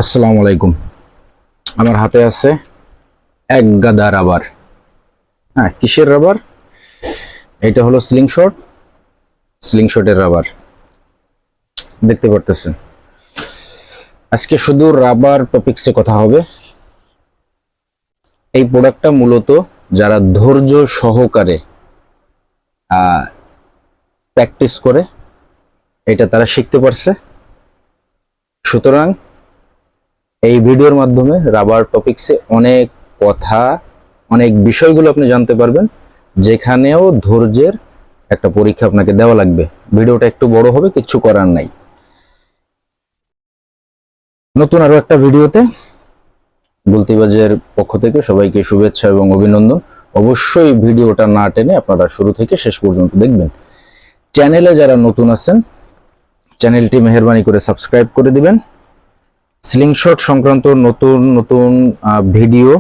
আসসালামু আলাইকুম। আমার হাতে আছে এক গাদা রাবার। হ্যাঁ, কিসের রাবার? এটা হলো স্লিংশটের রাবার। দেখতে পারতেছেন। আজকে শুধু রাবার টপিকসে কথা হবে। এই প্রোডাক্টটা মূলত যারা ধৈর্য সহকারে প্র্যাকটিস করে এটা তারা শিখতে পারছে। সুতরাং এই ভিডিওর মাধ্যমে রাবার টপিকসে অনেক কথা, অনেক বিষয়গুলো আপনি জানতে পারবেন, যেখানেও ধৈর্যের একটা পরীক্ষা আপনাকে দেওয়া লাগবে। ভিডিওটা একটু বড় হবে, কিচ্ছু করার নাই। নতুন আরো একটা ভিডিওতে গুলতিবাজের পক্ষ থেকে সবাইকে শুভেচ্ছা এবং অভিনন্দন। অবশ্যই ভিডিওটা না টেনে আপনারা শুরু থেকে শেষ পর্যন্ত দেখবেন। চ্যানেলে যারা নতুন আছেন, চ্যানেলটি মেহেরবানি করে সাবস্ক্রাইব করে দিবেন। স্লিংশট সংক্রান্ত নতুন নতুন ভিডিও,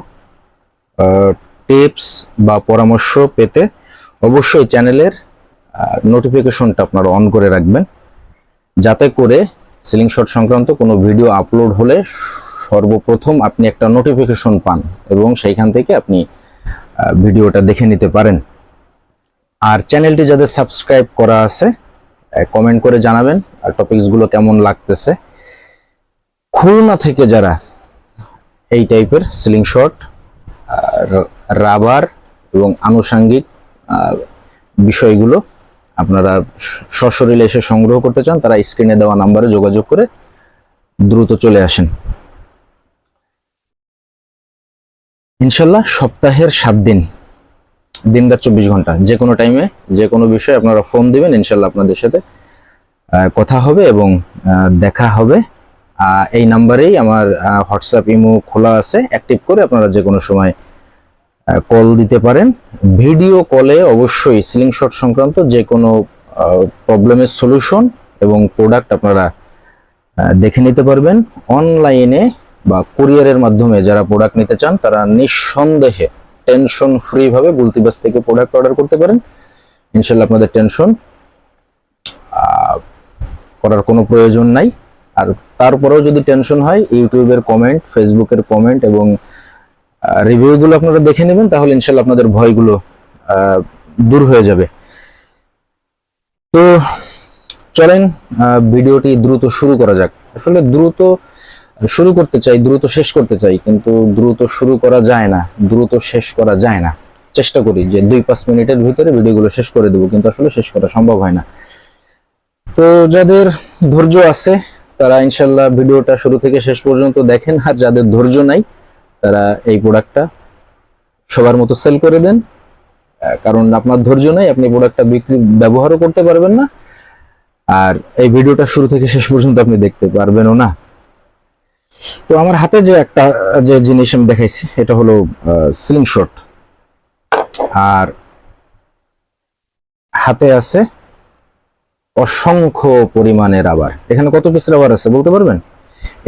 টিপস বা পরামর্শ পেতে অবশ্যই চ্যানেলের নোটিফিকেশনটা আপনারা অন করে রাখবেন, যাতে করে স্লিংশট সংক্রান্ত কোনো ভিডিও আপলোড হলে সর্বপ্রথম আপনি একটা নোটিফিকেশন পান এবং সেইখান থেকে আপনি ভিডিওটা দেখে নিতে পারেন। আর চ্যানেলটি যাদের সাবস্ক্রাইব করা আছে কমেন্ট করে জানাবেন আর টপিকসগুলো কেমন লাগতেছে। খুলনা থেকে যারা এই টাইপের স্লিংশট, রাবার এবং আনুষঙ্গিক বিষয়গুলো আপনারা সশরীরে এসে সংগ্রহ করতে চান, তারা স্ক্রিনে দেওয়া নাম্বারে যোগাযোগ করে দ্রুত চলে আসেন। ইনশাল্লাহ সপ্তাহের 7 দিন, দিনরাত 24 ঘন্টা, যে কোনো টাইমে যে কোনো বিষয়ে আপনারা ফোন দিবেন, ইনশাল্লাহ আপনাদের সাথে কথা হবে এবং দেখা হবে। এই নাম্বারেই আমার হোয়াটসঅ্যাপ, ইমো খোলা আছে, অ্যাক্টিভ করে আপনারা যে কোনো সময় কল দিতে পারেন। ভিডিও কলে অবশ্যই স্লিংশট সংক্রান্ত যে কোনো প্রবলেমের সলিউশন এবং প্রোডাক্ট আপনারা দেখে নিতে পারবেন। অনলাইনে বা কুরিয়ারের মাধ্যমে যারা প্রোডাক্ট নিতে চান, তারা নিঃসন্দেহে টেনশন ফ্রি ভাবে গুলতিবাজ থেকে প্রোডাক্ট অর্ডার করতে পারেন। ইনশাল্লাহ আপনাদের টেনশন করার কোনো প্রয়োজন নাই। আর তারপরেও যদি টেনশন হয়, ইউটিউবের কমেন্ট, ফেসবুকের কমেন্ট এবং রিভিউগুলো আপনারা দেখে নেবেন, তাহলে ইনশাল্লাহ আপনাদের ভয়গুলো দূর হয়ে যাবে। তো চলেন ভিডিওটি দ্রুত শুরু করা যাক। আসলে দ্রুত শুরু করতে চাই, দ্রুত শেষ করতে চাই, কিন্তু দ্রুত শুরু করা যায় না, দ্রুত শেষ করা যায় না। চেষ্টা করি যে 2-5 মিনিটের ভিতরে ভিডিওগুলো শেষ করে দেবো, কিন্তু আসলে শেষ করা সম্ভব হয় না। তো যাদের ধৈর্য আছে তারা ইনশাল্লাহ ভিডিওটা শুরু থেকে শেষ পর্যন্ত দেখেন, আর যাদের ধৈর্য নাই তারা এই প্রোডাক্টটা সবার মতো সেল করে দেন। কারণ আপনার ধৈর্য নাই, আপনি প্রোডাক্টটা ব্যবহারও করতে পারবেন না, আর এই ভিডিওটা শুরু থেকে শেষ পর্যন্ত আপনি দেখতে পারবেনও না। তো আমার হাতে যে জিনিস আমি দেখাইছি, এটা হলো স্লিংশট, আর হাতে আছে অসংখ্য পরিমাণে রাবার। এখানে কত পিস রাবার আছে বলতে পারবেন?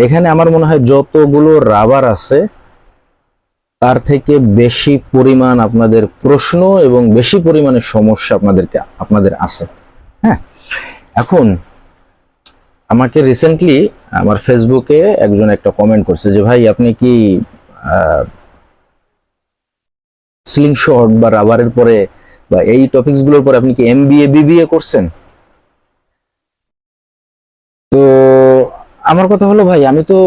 এখানে আমার মনে হয় যতগুলো রাবার আছে তার থেকে বেশি পরিমাণ আপনাদের প্রশ্ন এবং বেশি পরিমাণে সমস্যা আপনাদের আছে। হ্যাঁ, এখন আমাকে রিসেন্টলি আমার ফেসবুকে একজন একটা কমেন্ট করছে যে ভাই, আপনি কি স্লিংশট বা রাবারের পরে বা এই টপিকস গুলোর পরে আপনি কি এমবিএ বিবিএ করছেন? তো আমার কথা হলো, ভাই আমি তো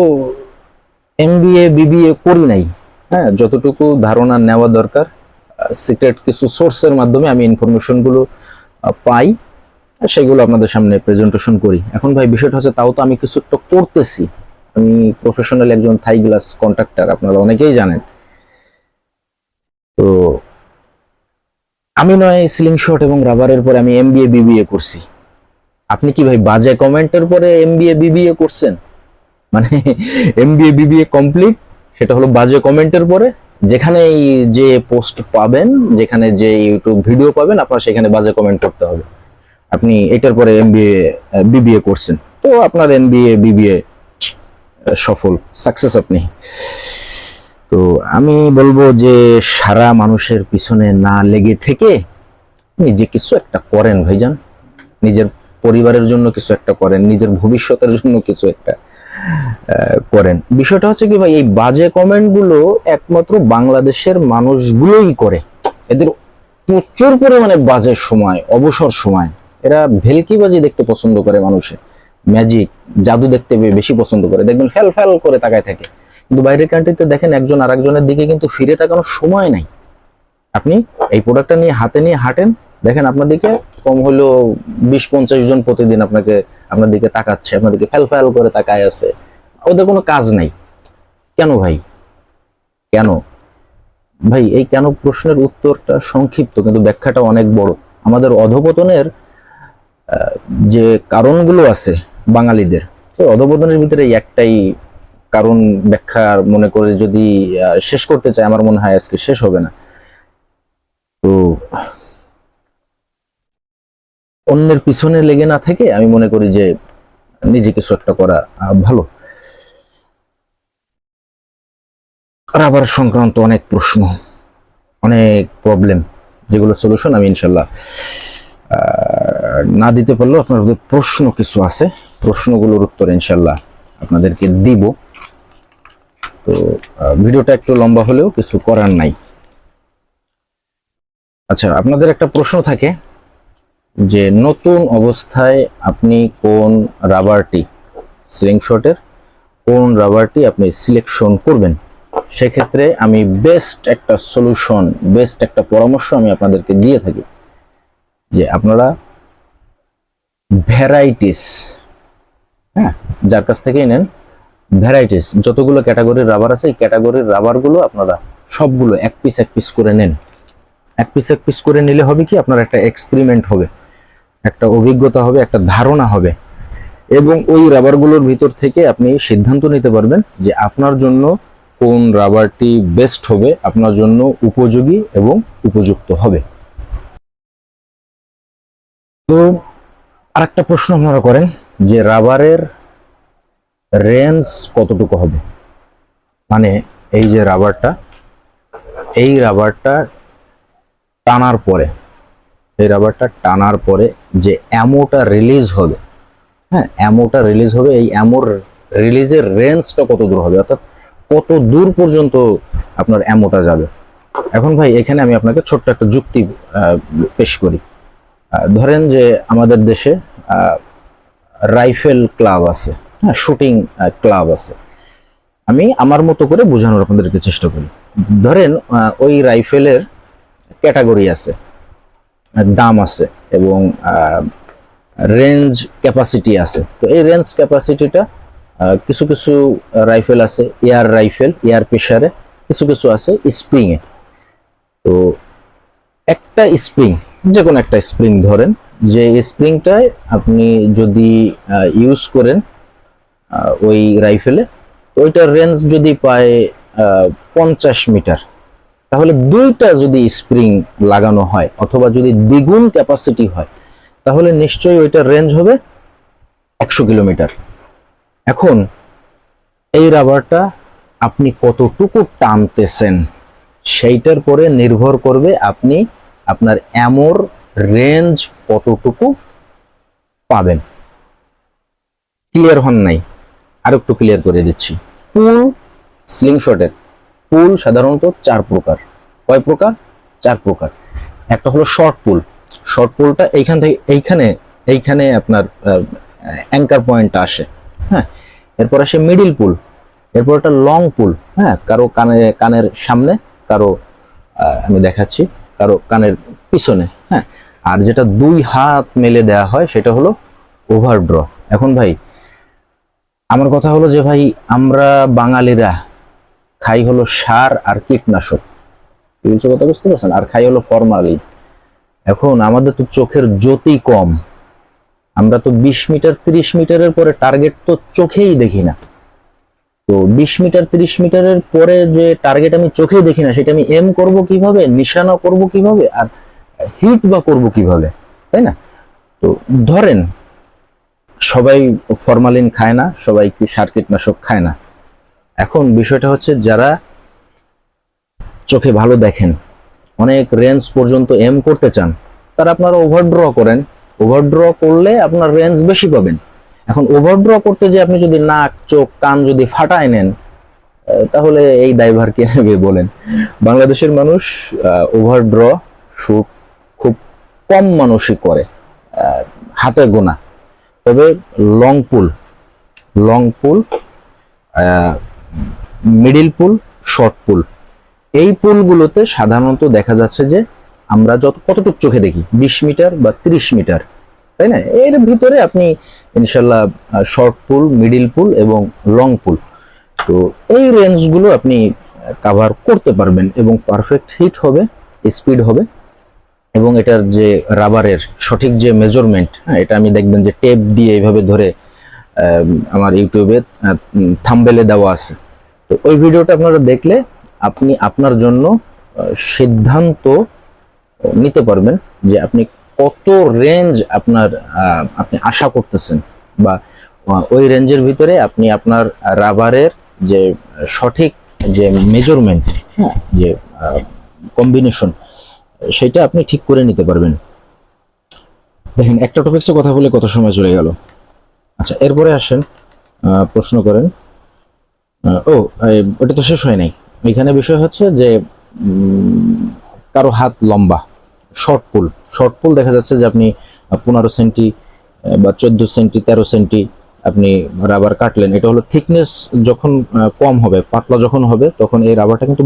এমবিএ বিবিএ করি নাই। হ্যাঁ, যতটুকু ধারণা নেওয়া দরকার, সিক্রেট কিছু সোর্সের মাধ্যমে আমি ইনফরমেশন গুলো পাই, সেগুলো আপনাদের সামনে প্রেজেন্টেশন করি। এখন ভাই বিষয়টা হচ্ছে, তাও তো আমি কিছু একটা করতেছি। আমি প্রফেশনাল একজন থাই গ্লাস কন্ট্রাক্টর, আপনারা অনেকেই জানেন। তো আমি নয় স্লিংশট এবং রাবারের পরে আমি এমবিএ বিবিএ করছি। আপনি কি ভাই বাজে কমেন্টের পরে এমবিএ বিবিএ করছেন? মানে এমবিএ বিবিএ কমপ্লিট, সেটা হলো বাজে কমেন্টের পরে। যেখানে যে পোস্ট পাবেন, যেখানে যে ইউটিউব ভিডিও পাবেন, আপনার সেখানে বাজে কমেন্ট করতে হবে আপনি এটার পরে এমবিএ বিবিএ করছেন। তো আপনার এমবিএ বিবিএ সফল, সাকসেস আপনি। তো আমি বলবো যে সারা মানুষের পিছনে না লেগে থেকে নিজে কিছু একটা করেন ভাইজান। নিজের পরিবারের জন্য কিছু একটা করেন, নিজের ভবিষ্যতের জন্য কিছু একটা করেন। বিষয়টা হচ্ছে কি ভাই, এই বাজে কমেন্ট গুলো একমাত্র বাংলাদেশের মানুষগুলোই করে। এদের প্রচুর পরিমাণে বাজে সময়, অবসর সময়, এরা ভেলকিবাজি দেখতে পছন্দ করে, মানুষের ম্যাজিক জাদু দেখতে বেশি পছন্দ করে। দেখবেন ফ্যাল ফ্যাল করে তাকায় থাকে, কিন্তু বাইরের কান্ট্রিতে দেখেন একজন আরেকজনের দিকে কিন্তু ফিরে তাকানোর সময় নাই। আপনি এই প্রোডাক্টটা নিয়ে হাতে নিয়ে হাঁটেন, দেখেন আপনার দিকে কম হলেও 20-50 জন প্রতিদিন আপনার দিকে তাকাচ্ছে, আপনার দিকে ফ্যাল ফ্যাল করে তাকায় আছে। ওদের কোনো কাজ নাই। কেন ভাই, কেন ভাই? এই কেন প্রশ্নের উত্তরটা সংক্ষিপ্ত, কিন্তু ব্যাখ্যাটা অনেক বড়। আমাদের অধপতনের যে কারণগুলো আছে বাঙালিদের, সেই অধপতনের ভিতরে এই একটাই কারণ ব্যাখ্যা মনে করে যদি শেষ করতে চাই, আমার মনে হয় আজকে শেষ হবে না। তো অন্যের পিছনে লেগে না থেকে আমি মনে করি যে নিজে কিছু একটা করা ভালো। রাবার সংক্রান্ত অনেক প্রশ্ন, অনেক প্রবলেম, যেগুলো সলিউশন আমি ইনশাল্লাহ না দিতে পারলেও আপনার প্রশ্ন কিছু আছে, প্রশ্নগুলোর উত্তর ইনশাল্লাহ আপনাদেরকে দিব। তো ভিডিওটা একটু লম্বা হলেও কিছু করার নাই। আচ্ছা, আপনাদের একটা প্রশ্ন থাকে যে নতুন অবস্থায় আপনি কোন রাবারটি, স্লিংশটের কোন রাবারটি আপনি সিলেকশন করবেন। সেক্ষেত্রে আমি বেস্ট একটা সলিউশন, বেস্ট একটা পরামর্শ আমি আপনাদেরকে দিয়ে থাকি যে আপনারা ভ্যারাইটিস, হ্যাঁ, যার কাছ থেকেই নেন, ভ্যারাইটিস যতগুলো ক্যাটাগরির রাবার আছে, এই ক্যাটাগরির রাবারগুলো আপনারা সবগুলো এক পিস করে নেন। এক পিস করে নিলে হবে কি, আপনার একটা এক্সপেরিমেন্ট হবে, একটা অভিজ্ঞতা হবে, একটা ধারণা হবে, এবং ওই রাবারগুলোর ভিতর থেকে আপনি সিদ্ধান্ত নিতে পারবেন যে আপনার জন্য কোন রাবারটি বেস্ট হবে, আপনার জন্য উপযোগী এবং উপযুক্ত হবে। তো আরেকটা প্রশ্ন আপনারা করেন যে রাবারের রেঞ্জ কতটুকু হবে, মানে এই যে রাবারটা, এই রাবারটা টানার পরে, এই রাবারটা টানার পরে যে অ্যামোটা রিলিজ হবে, হ্যাঁ, অ্যামোটা রিলিজ হবে, এই অ্যামোর রিলিজের রেঞ্জটা কত দূর হবে, অর্থাৎ কত দূর পর্যন্ত আপনার অ্যামোটা যাবে। এখন ভাই এখানে আমি আপনাকে ছোট্ট একটা যুক্তি পেশ করি। ধরেন যে আমাদের দেশে রাইফেল ক্লাব আছে, হ্যাঁ, শুটিং ক্লাব আছে। আমি আমার মতো করে বোঝানোর আপনাদেরকে চেষ্টা করি। ধরেন ওই রাইফেলের ক্যাটাগরি আছে, দাম আছে, এবং রেঞ্জ ক্যাপাসিটি আছে। তো এই রেঞ্জ ক্যাপাসিটিটা কিছু কিছু রাইফেল আছে এয়ার রাইফেল, এয়ার প্রেসারে, কিছু কিছু আছে স্প্রিং এ। তো একটা স্প্রিং, যে কোনো একটা স্প্রিং ধরেন, যে স্প্রিংটায় আপনি যদি ইউজ করেন ওই রাইফেলে, ওইটার রেঞ্জ যদি পায় 50 মিটার, তাহলে দুইটা যদি স্প্রিং লাগানো হয় অথবা যদি দ্বিগুণ ক্যাপাসিটি হয়, তাহলে নিশ্চয়ই ওইটার রেঞ্জ হবে 100 কিলোমিটার। এখন এই রাবারটা আপনি কতটুকু টানতেছেন সেইটার পরে নির্ভর করবে আপনি আপনার অ্যামোর রেঞ্জ কতটুকু পাবেন। ক্লিয়ার হন নাই? আর একটু ক্লিয়ার করে দিচ্ছি। পুল স্লিংশটের পুল সাধারণত 4 প্রকার। কয় প্রকার? 4 প্রকার। একটা হলো শর্ট পুল, শর্ট পুলটা এইখান থেকে এইখানে আপনার অ্যাঙ্কার পয়েন্টটা আসে, হ্যাঁ। এরপর আসে মিডিল পুল, এরপর একটা লং পুল, হ্যাঁ, কারো কানের সামনে, কারো আমি দেখাচ্ছি, কারো কানের পিছনে, হ্যাঁ। আর যেটা 2 হাত মেলে দেওয়া হয় সেটা হলো ওভারড্র। এখন ভাই আমার কথা হলো যে ভাই আমরা বাঙালিরা খাই হলো সার আর কীটনাশক, কিছু কথা বুঝতে পারছেন, আর খাই হলো ফরমালিন। এখন আমাদের তো চোখের জ্যোতি কম, আমরা তো 20 মিটার 30 মিটারের পরে টার্গেট তো চোখেই দেখি না। তো 20 মিটার 30 মিটারের পরে যে টার্গেট আমি চোখেই দেখি না, সেটা আমি এম করব কিভাবে, নিশানা করব কিভাবে, আর হিট বা করব কিভাবে, তাই না? তো ধরেন সবাই ফরমালিন খায় না, সবাই কি সার কীটনাশক খায় না। এখন বিষয়টা হচ্ছে যারা চোখে ভালো দেখেন, অনেক রেঞ্জ পর্যন্ত এম করতে চান, তারা আপনারা ওভারড্র করেন। ওভারড্র করলে আপনার রেঞ্জ বেশি পাবেন। এখন ওভারড্র করতে যে আপনি যদি নাক চোখ কান যদি ফাটায় নেন, তাহলে এই দায়ভার কে নেবে বলেন? বাংলাদেশের মানুষ ওভারড্র শুট খুব কম মানুষই করে, হাতে গোনা। তবে লং পুল, লং পুল, মিডিল পুল, শর্ট পুল, এই পুলগুলোতে সাধারণত দেখা যাচ্ছে যে আমরা কতটুকু চোখে দেখি 20 মিটার বা 30 মিটার, তাই না? এর ভিতরে আপনি ইনশাল্লাহ শর্ট পুল, মিডিল পুল এবং লং পুল, তো এই রেঞ্জগুলো আপনি কাভার করতে পারবেন এবং পারফেক্ট হিট হবে, স্পিড হবে। এবং এটার যে রাবারের সঠিক যে মেজারমেন্ট, এটা আমি দেখবেন যে টেপ দিয়ে এইভাবে ধরে আমার ইউটিউবে থাম্বনেলে দেওয়া আছে। তো ওই ভিডিওটা আপনারা দেখলে আপনি আপনার জন্য সিদ্ধান্ত নিতে পারবেন যে আপনি কত রেঞ্জ আপনি আশা করতেছেন, বা ওই রেঞ্জের ভিতরে আপনি আপনার রাবারের যে সঠিক যে মেজারমেন্ট, হ্যাঁ, যে কম্বিনেশন, সেটা আপনি ঠিক করে নিতে পারবেন। দেখেন, একটা টপিক্সে কথা বলে কত সময় চলে গেল। আচ্ছা, এরপরে আসেন, প্রশ্ন করেন। ওটা তো শেষ হয় নাই। এখানে বিষয় হচ্ছে যে কারো হাত লম্বা, শর্ট পুল, শর্ট পুল দেখা যাচ্ছে যে আপনি 15 সেন্টি বা 14 সেন্টি 13 সেন্টি আপনি রাবার কাটলেন। এটা হলো থিকনেস যখন কম হবে, পাতলা যখন হবে, তখন এই রাবারটা কিন্তু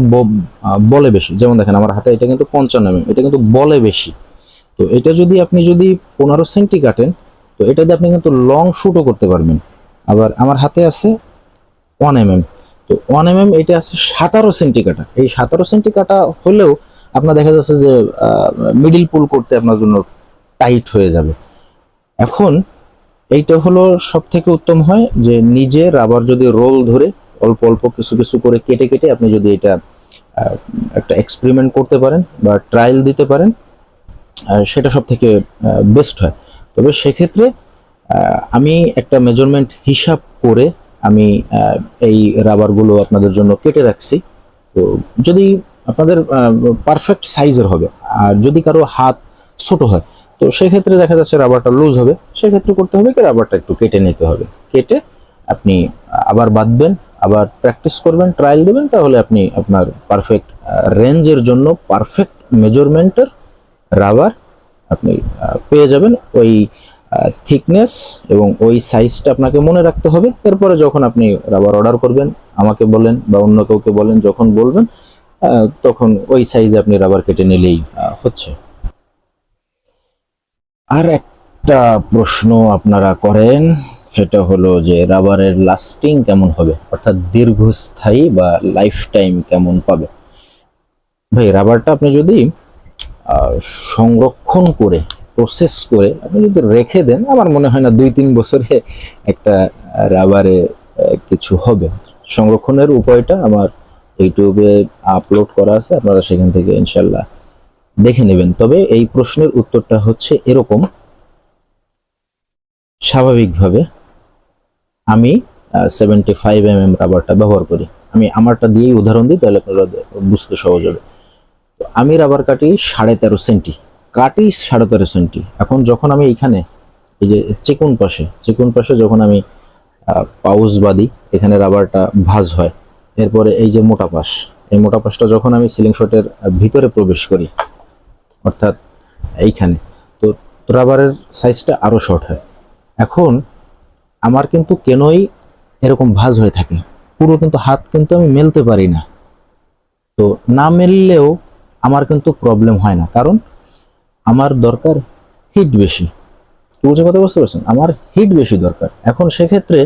বলে বেশি। যেমন দেখেন আমার হাতে এটা কিন্তু 55 mm, এটা কিন্তু বলে বেশি। তো এটা যদি আপনি 15 সেন্টি কাটেন, তো এটা দিয়ে আপনি কিন্তু লং শুটও করতে পারবেন। আবার আমার হাতে আছে 1 mm, তো 1 mm এটা আছে 17 সেন্টি কাটা। এই 17 সেন্টি কাটা হলেও আপনার দেখা যাচ্ছে যে মিডিল পুল করতে আপনার জন্য টাইট হয়ে যাবে। এখন এইটা হলো সব থেকে উত্তম হয় যে নিজে রাবার যদি রোল ধরে অল্প অল্প কিছু কিছু করে কেটে কেটে আপনি যদি এটা একটা এক্সপেরিমেন্ট করতে পারেন বা ট্রায়াল দিতে পারেন, সেটা সব থেকে বেস্ট হয়। তবে সেক্ষেত্রে আমি একটা মেজারমেন্ট হিসাব করে আমি এই রাবারগুলো আপনাদের জন্য কেটে রাখছি। তো যদি আপনাদের পারফেক্ট সাইজের হবে, আর যদি কারো হাত ছোট হয়, তো সেক্ষেত্রে দেখা যাচ্ছে রাবারটা লুজ হবে। সেক্ষেত্রে করতে হবে কি, রাবারটা একটু কেটে নিতে হবে। কেটে আপনি আবার বাঁধবেন, আবার প্র্যাকটিস করবেন, ট্রায়াল দেবেন, তাহলে আপনি আপনার পারফেক্ট রেঞ্জের জন্য পারফেক্ট মেজারমেন্টের রাবার আপনি পেয়ে যাবেন। ওই থিকনেস এবং ওই সাইজটা আপনাকে মনে রাখতে হবে। এরপরে যখন আপনি রাবার অর্ডার করবেন, আমাকে বলেন বা অন্য কাউকে বলেন, যখন বলবেন তখন ওই সাইজে আপনি রাবার কেটে নিলেই হচ্ছে। আর একটা প্রশ্ন আপনারা করেন, সেটা হলো যে রাবারের লাস্টিং কেমন হবে, অর্থাৎ দীর্ঘস্থায়ী বা লাইফ টাইম কেমন পাবে। ভাই, রাবারটা আপনি যদি সংরক্ষণ করে প্রসেস করে আপনি যদি রেখে দেন, আমার মনে হয় না 2-3 বছরে একটা রাবারে কিছু হবে। সংরক্ষণের উপায়টা আমার ইউটিউবে আপলোড করা আছে, আপনারা সেখান থেকে ইনশাল্লাহ দেখে নেবেন। তবে এই প্রশ্নের উত্তরটা হচ্ছে এরকম, স্বাভাবিকভাবে আমি 75 mm রাবারটা ব্যবহার করি। আমি আমারটা দিয়েই উদাহরণ দিই, তাহলে আপনারা বুঝতে সহজ হবে। আমি রাবার কাটি 13.5 সেন্টি, কাটি 13.5 সেন্টি। এখন যখন আমি এখানে এই যে চিকুন পাশে যখন আমি পাউজ বাঁধি, এখানে রাবারটা ভাঁজ হয়। এরপরে এই যে মোটা পাশ, এই মোটা পাশটা যখন আমি সিলিং শটের ভিতরে প্রবেশ করি, অর্থাৎ এইখানে, তো রাবারের সাইজটা আরো শর্ট হয়। এখন আমার কিন্তু কেনই এরকম ভাঁজ হয়ে থাকে, পুরো কিন্তু হাত কিন্তু আমি মেলতে পারি না। তো না মেললেও আমার কিন্তু প্রবলেম হয় না, কারণ আমার দরকার হিট বেশি। বুঝে কথা বুঝতে পারছেন? আমার হিট বেশি দরকার। এখন সেক্ষেত্রে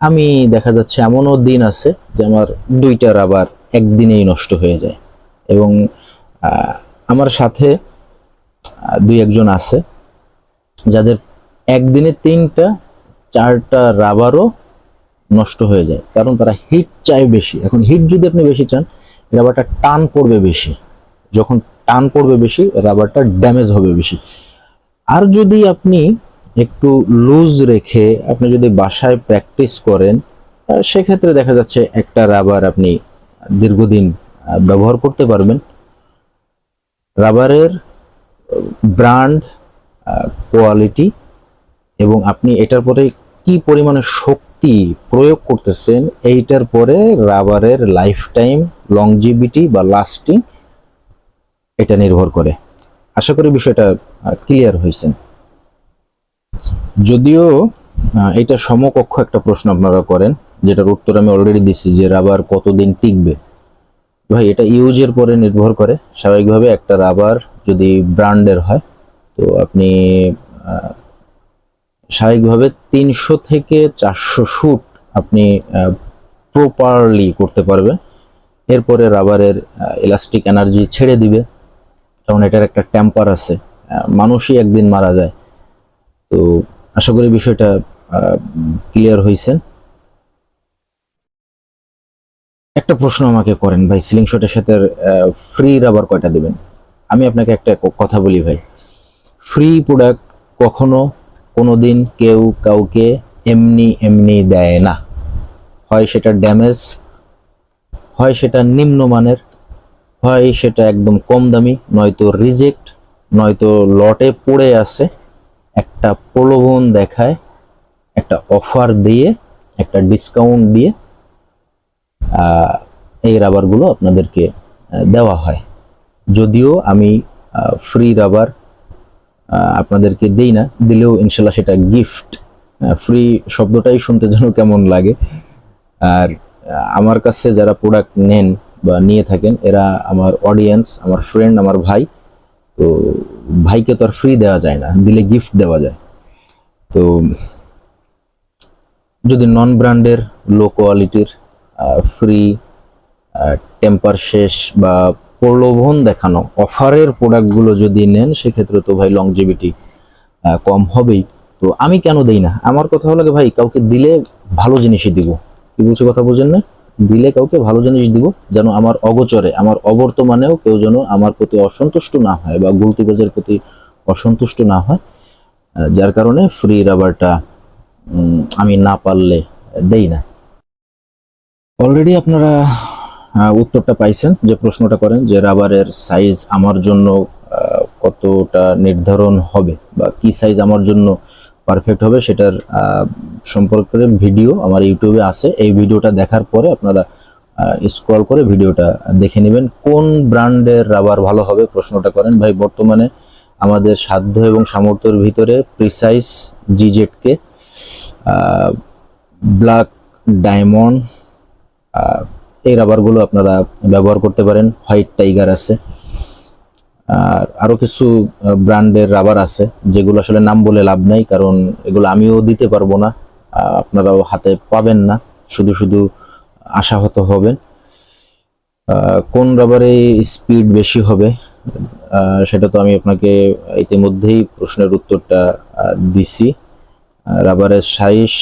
আমি দেখা যাচ্ছে এমনও দিন আছে যে আমার 2টা রাবার একদিনেই নষ্ট হয়ে যায়। এবং আমার সাথে 2-1 জন আছে যাদের একদিনে 3টা 4টা রাবারও নষ্ট হয়ে যায়, কারণ তারা হিট চায় বেশি। এখন হিট যদি আপনি বেশি চান, রাবারটা টান পড়বে বেশি। যখন টান পড়বে বেশি, রাবারটা ড্যামেজ হবে বেশি। আর যদি আপনি একটু লুজ রেখে আপনি যদি বাসায় প্র্যাকটিস করেন, সেক্ষেত্রে দেখা যাচ্ছে একটা রাবার আপনি দীর্ঘদিন ব্যবহার করতে পারবেন। রাবারের ব্র্যান্ড, কোয়ালিটি এবং আপনি এটার পরে কি পরিমাণে শক্তি প্রয়োগ করতেছেন এইটার পরে রাবারের লাইফ টাইম, লংজিভিটি বা লাস্টিং এটা নির্ভর করে। আশা করি বিষয়টা ক্লিয়ার হয়েছেন। যদিও এটা সমকক্ষ একটা প্রশ্ন আপনারা করেন, যেটার উত্তর আমি অলরেডি দিছি যে রাবার কতদিন টিকবে। ভাই এটা ইউজের পরে নির্ভর করে। স্বাভাবিকভাবে একটা রাবার যদি ব্র্যান্ডের হয় তো আপনি স্বাভাবিকভাবে 300 থেকে 400 শুট আপনি প্রপারলি করতে পারবেন। এরপরে রাবারের ইলাস্টিক এনার্জি ছেড়ে দিবে, কারণ এটার একটা টেম্পার আছে, মানুষই একদিন মারা যায়। তো আশা করি বিষয়টা ক্লিয়ার হয়েছে। একটা প্রশ্ন আমাকে করেন, ভাই সিলিং শটের সাথে ফ্রি রাবার কয়টা দিবেন? আমি আপনাকে একটা কথা বলি ভাই, ফ্রি প্রোডাক্ট কখনো কোনোদিন কেউ কাউকে এমনি এমনি দেয় না। হয় সেটা ড্যামেজ, হয় সেটা নিম্নমানের, হয় সেটা একদম কম দামি, নয়তো রিজেক্ট, নয়তো লটে পড়ে আছে, একটা প্রলোভন দেখায়, একটা অফার দিয়ে, একটা ডিসকাউন্ট দিয়ে এই রাবারগুলো আপনাদেরকে দেওয়া হয়। যদিও আমি ফ্রি রাবার আপনাদেরকে দেই না, দিলেও ইনশাল্লাহ সেটা গিফট। ফ্রি শব্দটাই শুনতে যেন কেমন লাগে। আর আমার কাছে যারা প্রোডাক্ট নেন বা নিয়ে থাকেন এরা আমার অডিয়েন্স, আমার ফ্রেন্ড, আমার ভাই। তো ভাইকে তো আর ফ্রি দেওয়া যায় না, দিলে গিফট দেওয়া যায়। তো যদি নন ব্র্যান্ডের, লো কোয়ালিটির, ফ্রি, টেম্পার শেষ বা প্রলোভন দেখানো অফারের প্রোডাক্টগুলো যদি নেন, সেক্ষেত্রে তো ভাই লংজিভিটি কম হবেই। তো আমি কেন দেই না, আমার কথা হলো ভাই কাউকে দিলে ভালো জিনিসই দিব। কি বলছি কথা বুঝেন না? দিলে কাউকে ভালো জিনিস দিব, যেন আমার অগোচরে, আমার অবর্তমানেও কেউ যেন আমার প্রতি অসন্তুষ্ট না হয় বা গুলতিবাজের প্রতি অসন্তুষ্ট না হয়। যার কারণে ফ্রি রাবারটা আমি না পারলে দেই না। অলরেডি আপনারা উত্তরটা পাইছেন যে প্রশ্নটা করেন যে রাবারের সাইজ আমার জন্য কতটা নির্ধারণ হবে বা কি সাইজ আমার জন্য পারফেক্ট হবে, সেটার সম্পর্কে ভিডিও আমার ইউটিউবে আছে। এই ভিডিওটা দেখার পরে আপনারা স্ক্রল করে ভিডিওটা দেখে নেবেন। কোন ব্র্যান্ডের রাবার ভালো হবে প্রশ্নটা করেন ভাই। বর্তমানে আমাদের সাধ্য এবং সামর্থ্যের ভিতরে প্রিসাইজ, জিজেডকে, ব্ল্যাক ডায়মন্ড, এই রাবারগুলো আপনারা ব্যবহার করতে পারেন। হোয়াইট টাইগার আছে, আর আরও কিছু ব্র্যান্ডের রাবার আছে যেগুলো আসলে নাম বলে লাভ নাই, কারণ এগুলো আমিও দিতে পারবো না, আপনারাও হাতে পাবেন না, শুধু শুধু আশাহত হবেন। কোন রাবারে স্পিড বেশি হবে সেটা তো আমি আপনাকে ইতিমধ্যেই প্রশ্নের উত্তরটা দিছি। রাবারের সাইজ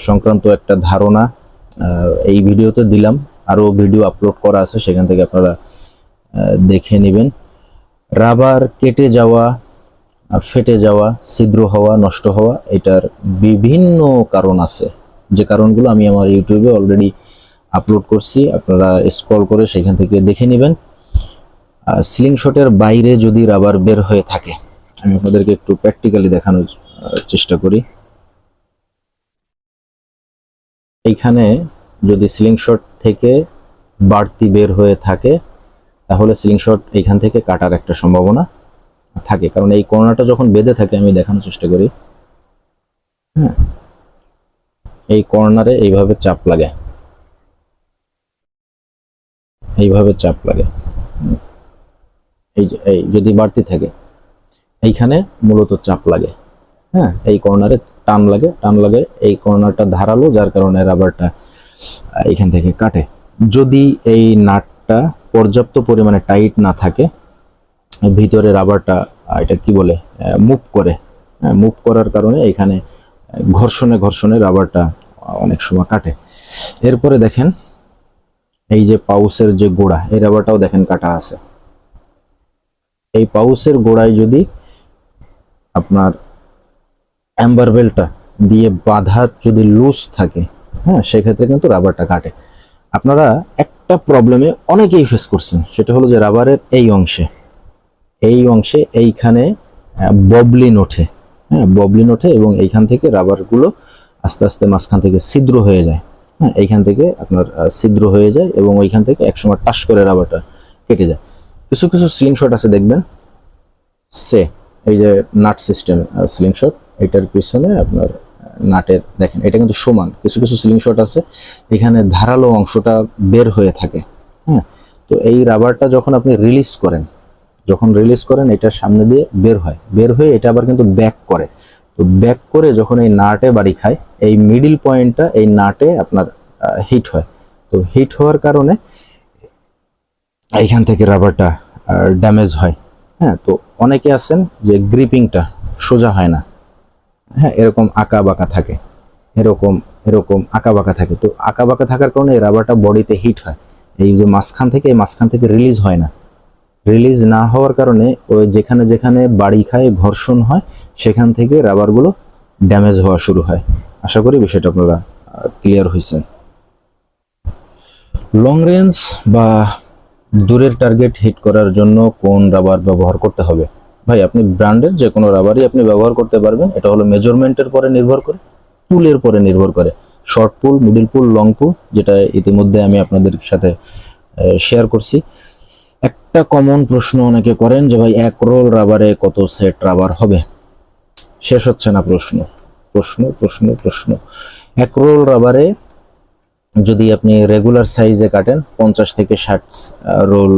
সংক্রান্ত একটা ধারণা এই ভিডিওতে দিলাম, আরও ভিডিও আপলোড করা আছে, সেখান থেকে আপনারা দেখে নেবেন। রাবার কেটে যাওয়া, ফেটে যাওয়া, ছিদ্র হওয়া, নষ্ট হওয়া, এটার বিভিন্ন কারণ আছে, যে কারণগুলো আমি আমার ইউটিউবে অলরেডি আপলোড করছি, আপনারা স্ক্রল করে সেখান থেকে দেখে নেবেন। সিলিং শটের বাইরে যদি রাবার বের হয়ে থাকে, আমি আপনাদেরকে একটু প্র্যাকটিক্যালি দেখানোর চেষ্টা করি। এইখানে যদি সিলিং শট থেকে বাড়তি বের হয়ে থাকে, তাহলে সিলিং শট এইখান থেকে কাটার একটা সম্ভাবনা থাকে, কারণ এই কর্নারটা যখন বেঁধে থাকে, আমি দেখানোর চেষ্টা করি। হ্যাঁ, এই কর্নারে এইভাবে চাপ লাগে, এইভাবে চাপ লাগে। এই যদি বাড়তি থাকে, এইখানে মূলত চাপ লাগে। হ্যাঁ, এই কর্নারে টান লাগে, টান লাগে, এই কর্নারটা ধারালো, যার কারণে রাবারটা এইখান থেকে কাটে। যদি এই নাটটা পর্যাপ্ত পরিমাণে টাইট না থাকে, ভিতরে রাবারটা এটা কি বলে মুভ করে, মুভ করার কারণে এখানে ঘর্ষণে ঘর্ষণে রাবারটা অনেক সময় কাটে। এরপরে দেখেন এই যে পাউসের যে গোড়া, এই রাবারটাও দেখেন কাটা আছে। এই পাউসের গোড়ায় যদি আপনার অ্যাম্বার বেল্টটা দিয়ে বাঁধা যদি লুজ থাকে, হ্যাঁ, সেক্ষেত্রে কিন্তু রাবারটা কাটে। আপনারা একটা প্রবলেমে অনেকেই ফেস করছেন, সেটা হলো যে রাবারের এই অংশে এইখানে ববলিন ওঠে। হ্যাঁ, ববলিন ওঠে এবং এইখান থেকে রাবারগুলো আস্তে আস্তে মাঝখান থেকে ছিদ্র হয়ে যায়। হ্যাঁ, এইখান থেকে আপনার ছিদ্র হয়ে যায় এবং ওইখান থেকে একসময় টাস করে রাবারটা কেটে যায়। কিছু কিছু স্লিংশট আছে দেখবেন, এই যে নাট সিস্টেম স্লিংশট, এটার পিছনে আপনার নাটের দেখেন এটা কিন্তু সমান। কিছু কিছু স্লিংশট আছে এখানে ধারালো অংশটা বের হয়ে থাকে। হ্যাঁ, তো এই রাবারটা যখন আপনি রিলিজ করেন এটার সামনে দিয়ে বের হয়ে এটা আবার কিন্তু ব্যাক করে। তো ব্যাক করে যখন এই নাটে বাড়ি খায়, এই মিডিল পয়েন্টটা এই নাটে আপনার হিট হয়। তো হিট হওয়ার কারণে এইখান থেকে রাবারটা ড্যামেজ হয়। হ্যাঁ, তো অনেকে আছেন যে গ্রিপিংটা সোজা হয় না। হ্যাঁ, এরকম আঁকা বাঁকা থাকে, এরকম আঁকা বাঁকা থাকে। তো আঁকা বাঁকা থাকার কারণে এই রাবারটা বডিতে হিট হয়, এই যে মাঝখান থেকে রিলিজ হয় না। রিলিজ না হওয়ার কারণে ওই যেখানে যেখানে বাড়ি খায়, ঘর্ষণ হয়, সেখান থেকে রাবারগুলো ড্যামেজ হওয়া শুরু হয়। আশা করি বিষয়টা আপনারা ক্লিয়ার হয়েছেন। লং রেঞ্জ বা দূরের টার্গেট হিট করার জন্য কোন রাবার ব্যবহার করতে হবে? ভাই, আপনি ব্র্যান্ডের যে কোনো রাবারই আপনি ব্যবহার করতে পারবেন। এটা হলো মেজারমেন্টের পরে নির্ভর করে, পুলের পরে নির্ভর করে। শর্ট পুল, মিডল পুল, লং পুল, যেটা ইতিমধ্যে আমি আপনাদের সাথে শেয়ার করছি। একটা কমন প্রশ্ন অনেকে করেন যে ভাই, এক রোল রাবারে কত সেট রাবার হবে? শেষ হচ্ছে না প্রশ্ন, প্রশ্ন প্রশ্ন প্রশ্ন। এক রোল রাবারে যদি আপনি রেগুলার সাইজে কাটেন, 50 থেকে 60 রোল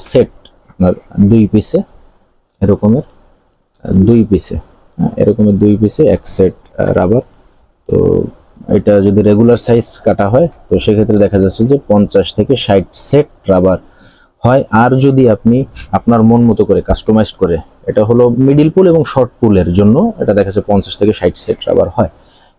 সেট আপনার দুই পিসে এরকমের দুই পিসে এক সেট রাবার। তো এটা যদি রেগুলার সাইজ কাটা হয় তো সেক্ষেত্রে দেখা যাচ্ছে যে 50 থেকে 60 সেট রাবার হয়। আর যদি আপনি আপনার মন মতো করে কাস্টমাইজ করে, এটা হলো মিডিল পুল এবং শর্ট পুলের জন্য, এটা দেখা যাচ্ছে 50 থেকে 60 সেট রাবার হয়।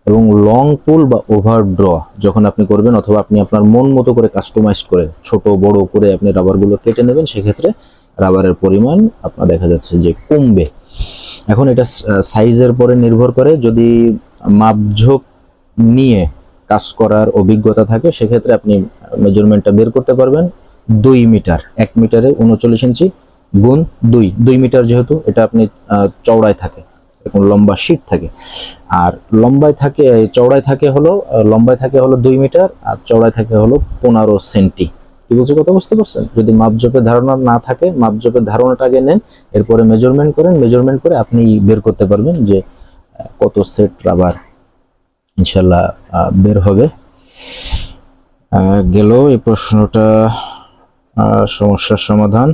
এবং লং পুল বা ওভার ড্র যখন আপনি করবেন, অথবা আপনি আপনার মন মতো করে কাস্টমাইজ করে ছোট বড় করে আপনি রাবারগুলো কেটে নেবেন, সেক্ষেত্রে রাবারের পরিমাণ আপনার দেখা যাচ্ছে যে কমবে। এখন এটা সাইজের পরে নির্ভর করে। যদি মাপঝোপ নিয়ে কাজ করার অভিজ্ঞতা থাকে, সেক্ষেত্রে আপনি মেজারমেন্টটা বের করতে পারবেন। 2 মিটার, 1 মিটারে 39 ইঞ্চি গুণ 2 মিটার, যেহেতু এটা আপনি চওড়ায় থাকে, এরকম লম্বা শীট থাকে, আর চওড়ায় থাকে হলো 2 মিটার, আর চওড়ায় থাকে হলো 15 সেন্টি। কি বলছি, কথা বুঝতে পারছেন? যদি মাপজোপের ধারণা না থাকে, মাপজোপের ধারণাটা আগে নেন, এরপরে মেজারমেন্ট করেন। মেজারমেন্ট করে আপনি বের করতে পারবেন যে কত সেট রাবার ইনশাল্লাহ বের হবে। গেল এই প্রশ্নটা। সমস্যার সমাধান,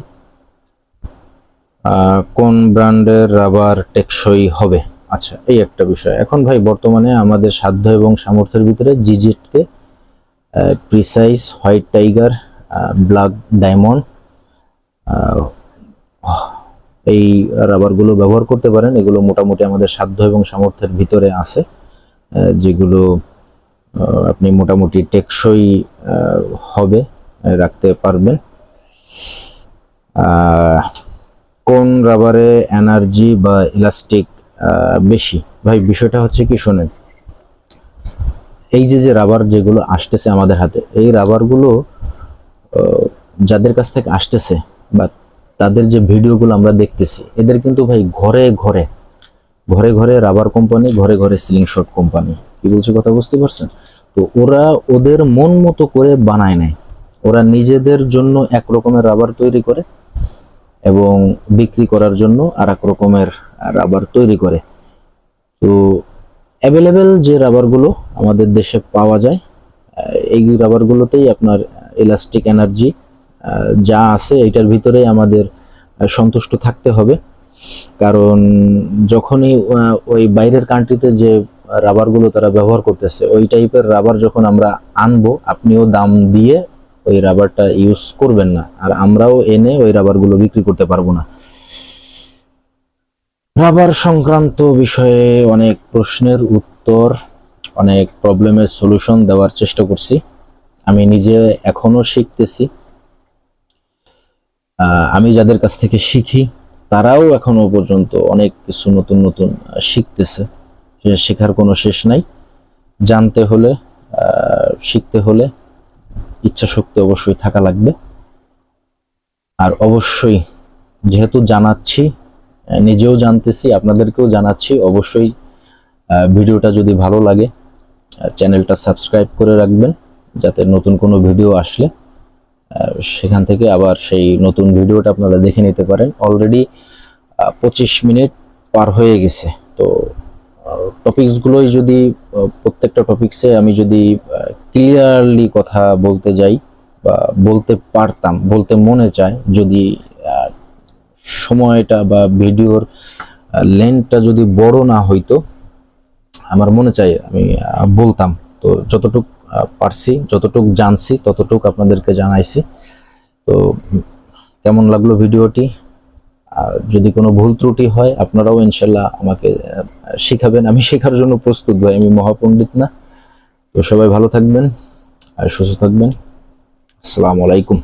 কোন ব্র্যান্ডের রাবার টেকসই হবে? আচ্ছা, এই একটা বিষয়। এখন ভাই, বর্তমানে আমাদের সাধ্য এবং সামর্থ্যের ভিতরে জিজেটকে, Precise, White Tiger, Black Diamond, এই রাবারগুলো ব্যবহার করতে পারেন। এগুলো মোটামুটি আমাদের সাধ্য এবং সামর্থ্যের ভিতরে আছে, যেগুলো আপনি মোটামুটি টেকসই হবে, রাখতে পারবেন। কোন রাবারে এনার্জি বা ইলাস্টিক বেশি? ভাই, বিষয়টা হচ্ছে কি, শোনেন, এই যে রাবার যেগুলো আসতেছে আমাদের হাতে, এই রাবারগুলো যাদের কাছ থেকে আসতেছে বা তাদের যে ভিডিওগুলো আমরা দেখতেছি, এদের কিন্তু ভাই ঘরে ঘরে রাবার কোম্পানি, ঘরে ঘরে স্লিংশট কোম্পানি। কি বলছি, কথা বুঝতে পারছেন? তো ওরা ওদের মন মতো করে বানায় নেয়। ওরা নিজেদের জন্য এক রকমের রাবার তৈরি করে এবং বিক্রি করার জন্য আর এক রকমের রাবার তৈরি করে। তো অ্যাভেলেবেল যে রাবারগুলো আমাদের দেশে পাওয়া যায়, এই রাবারগুলোতেই আপনার ইলাস্টিক এনার্জি যা আছে, এটার ভিতরেই আমাদের সন্তুষ্ট থাকতে হবে। কারণ যখনই ওই বাইরের কান্ট্রিতে যে রাবারগুলো তারা ব্যবহার করতেছে, ওই টাইপের রাবার যখন আমরা আনবো, আপনিও দাম দিয়ে ওই রাবারটা ইউজ করবেন না, আর আমরাও এনে ওই রাবারগুলো বিক্রি করতে পারবো না। রাবার সংক্রান্ত বিষয়ে অনেক প্রশ্নের উত্তর, অনেক প্রবলেমের সলিউশন দেওয়ার চেষ্টা করছি। আমি নিজে এখনো শিখতেছি। আমি যাদের কাছ থেকে শিখি, তারাও এখনো পর্যন্ত অনেক কিছু নতুন নতুন শিখতেছে। শেখার কোনো শেষ নাই। জানতে হলে, শিখতে হলে ইচ্ছা শক্তি অবশ্যই থাকা লাগবে। আর অবশ্যই, যেহেতু জানাচ্ছি, নিজেও জানতেছি, আপনাদেরকেও জানাচ্ছি, অবশ্যই ভিডিওটা যদি ভালো লাগে চ্যানেলটা সাবস্ক্রাইব করে রাখবেন, যাতে নতুন কোনো ভিডিও আসলে সেখান থেকে আবার সেই নতুন ভিডিওটা আপনারা দেখে নিতে পারেন। অলরেডি 25 মিনিট পার হয়ে গেছে। তো টপিকসগুলোই যদি প্রত্যেকটা টপিকসে আমি যদি ক্লিয়ারলি কথা বলতে যাই বা বলতে পারতাম, বলতে মনে চায়, যদি সময়টা বা ভিডিওর লেন্থটা যদি বড় না হইতো, আমার মনে চাই আমি বলতাম। তো যতটুক পারছি, যতটুক জানছি, ততটুক আপনাদেরকে জানাইছি। তো কেমন লাগলো ভিডিওটি? আর যদি কোনো ভুল ত্রুটি হয় আপনারাও ইনশাল্লাহ আমাকে শিখাবেন, আমি শেখার জন্য প্রস্তুত ভাই, আমি মহাপণ্ডিত না। তো সবাই ভালো থাকবেন আর সুস্থ থাকবেন। আসসালামু আলাইকুম।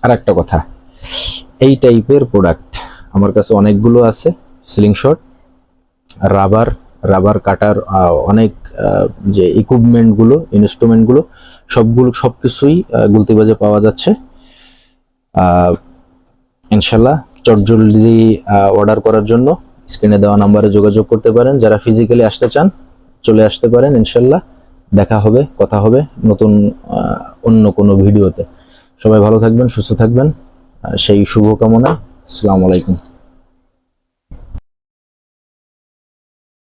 আর একটা কথা, এই টাইপের প্রোডাক্ট আমার কাছে অনেকগুলো আছে, সিলিং শট, রাবার, রাবার কাটার, অনেক যে ইকুইপমেন্টগুলো, ইনস্ট্রুমেন্টগুলো, সবকিছুই গুলতিবাজে পাওয়া যাচ্ছে। ইনশাল্লাহ চটজলদি অর্ডার করার জন্য স্ক্রিনে দেওয়া নাম্বারে যোগাযোগ করতে পারেন। যারা ফিজিক্যালি আসতে চান চলে আসতে পারেন, ইনশাল্লাহ দেখা হবে, কথা হবে নতুন অন্য কোনো ভিডিওতে। সবাই ভালো থাকবেন, সুস্থ থাকবেন, সেই শুভকামনা। আসসালামু আলাইকুম।